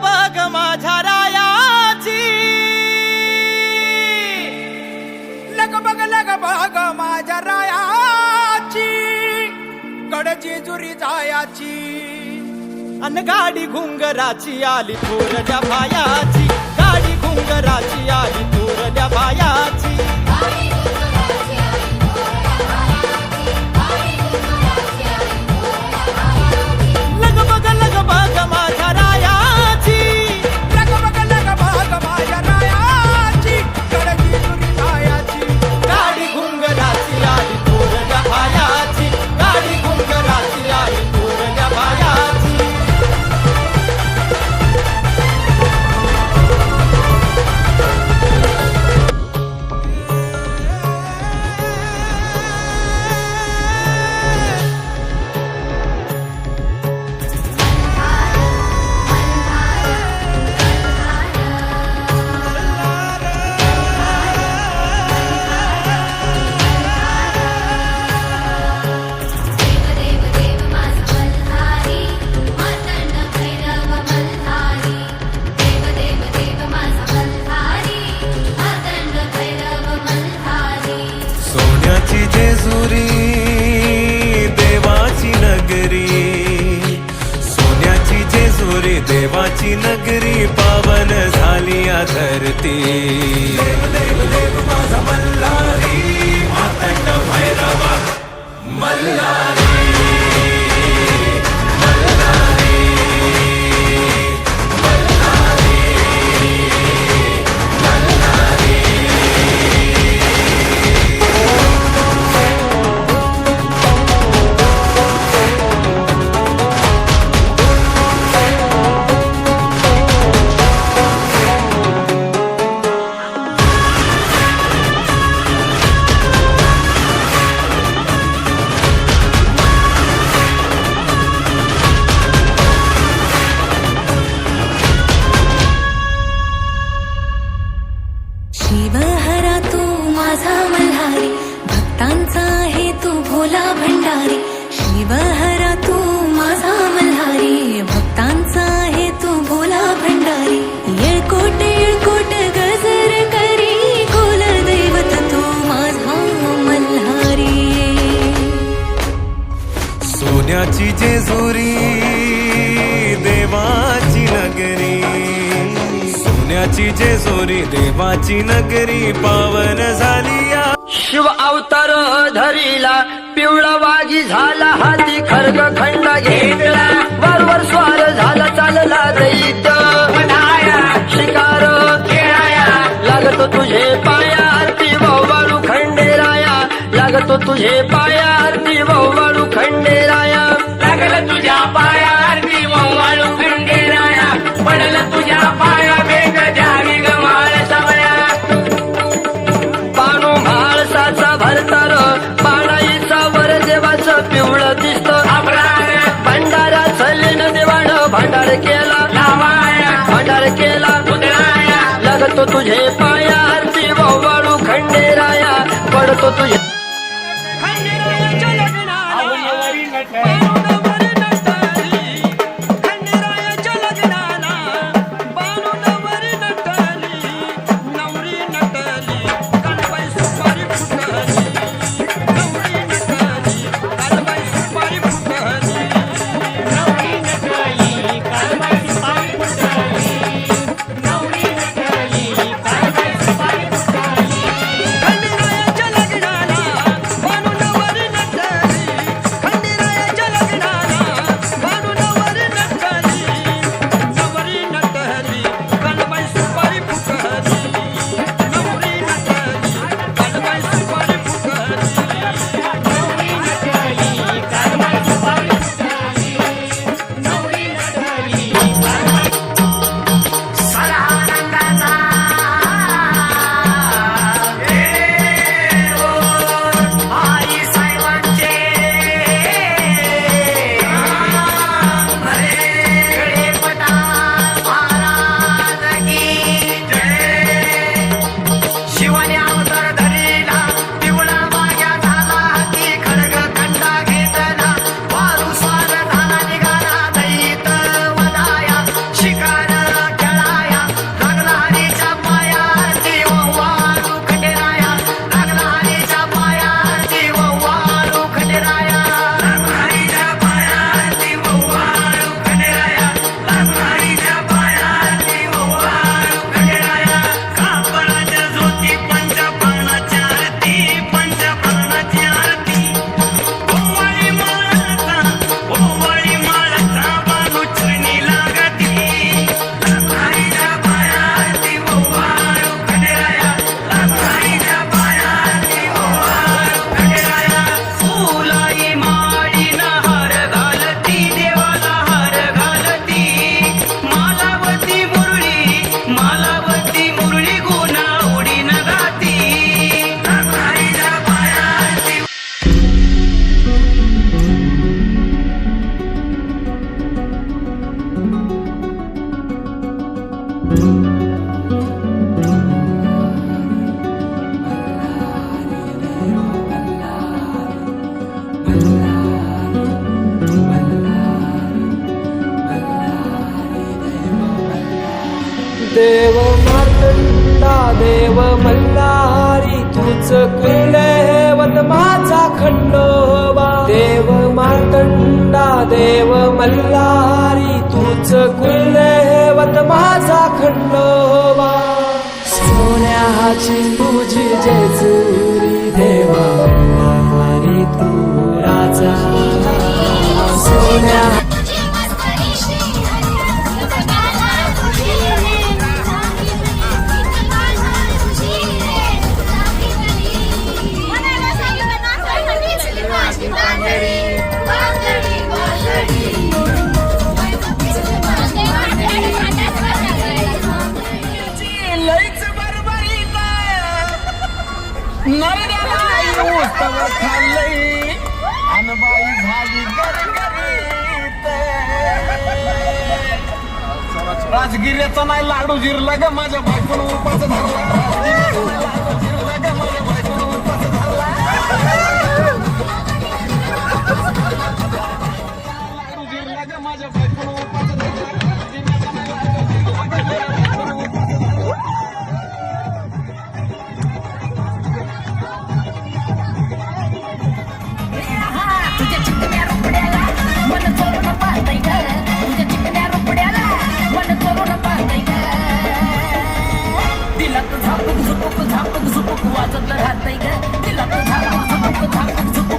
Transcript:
बघ माझ्या रायाची, लग बघ माझ्या रायाची, कडची जुरी जायाची, अन गाडी घुंगराची आली थोरल्या बायाची, गाडी घुंगराची आली थोरल्या बायाची. लग बघ माझ्या रायाची, लग बघ माझ्या रायाची, कडची जुरी जायाची, गाडी घुंगराची आली थोरल्या बायाची, गाडी घुंगराची आली थोरल्या बायाची. सोन्याची जेजुरी देवाची नगरी, सोन्याची जेजुरी देवाची नगरी, पावन झाली या धरती. देव देव देव माझा मल्हारी, मातंड भैरवा मल्हारी. शिवहरा तू माझा मल्हारी, भक्तांचा आहे तू भोला भंडारी. शिवहरा तू माझा मल्हारी, भक्तांचा आहे तू भोला भंडारी. येळकोट येळकोट गजर करी, कुल दैवत तू माझा मल्हारी. सोन्याची जेजुरी देवाची नगरी, सोन्याची जेजुरी देवाची नगरी, पावन झाली या. शिव अवतार धरीला, पिवळा वागी झाला हाती, खर्ग खंड घेतला, वरवर स्वार झाला चालला दैत्य, शिकार खेळाया, लागतो तुझे पाया आरती वव्वाळू खंडेराया, लागतो तुझे पाया आरती वव्वाळू खंडेराया. लागलं तुझ्या पाया आरती वव्वाळू खंडेराया, पडलं तुझ्या पाया वेग द्यावी गमाळ सवया. पाणू म्हाळसाचा भरतार, पाणाईचा वर देवाचं पिवळं दिसतं, भंडारा चलेन देवानं भांडार केला, भांडार केला, लागतो तुझे पाया आरती वव्वाळू खंडेराया, पडतो तुझे खंडेरायाच्या लग्नाला मल्हारी तूच कुलदैवत माझा खंडोबा सोन्याची तुझी जेजुरी देवा मल्हारी तू राजा सोन्या लईच बरबरीत नरड्याला उत्तम खाल्लंय अनबाई झाली गरगरीत राजगिऱ्याचा नाही लाडू जिरला ग माझ्या बायकोन उपास धरला लाडू जिरला ग माझ्या बायकोन उपास धरला लाडू जिरला ग माझ्या बायकोन उपास धरला जिरला नाही लाडू जिरला ग माझ्या बायकोन उपास धरला तुझ्या चिकन्या रुपड्याला मन चोरून पाहतय ग तुझ्या चिकन्या रुपड्याला मन चोरून पाहतय ग दिलात झापक झुपक वाजत राहतय ग दिलात झापक झुपक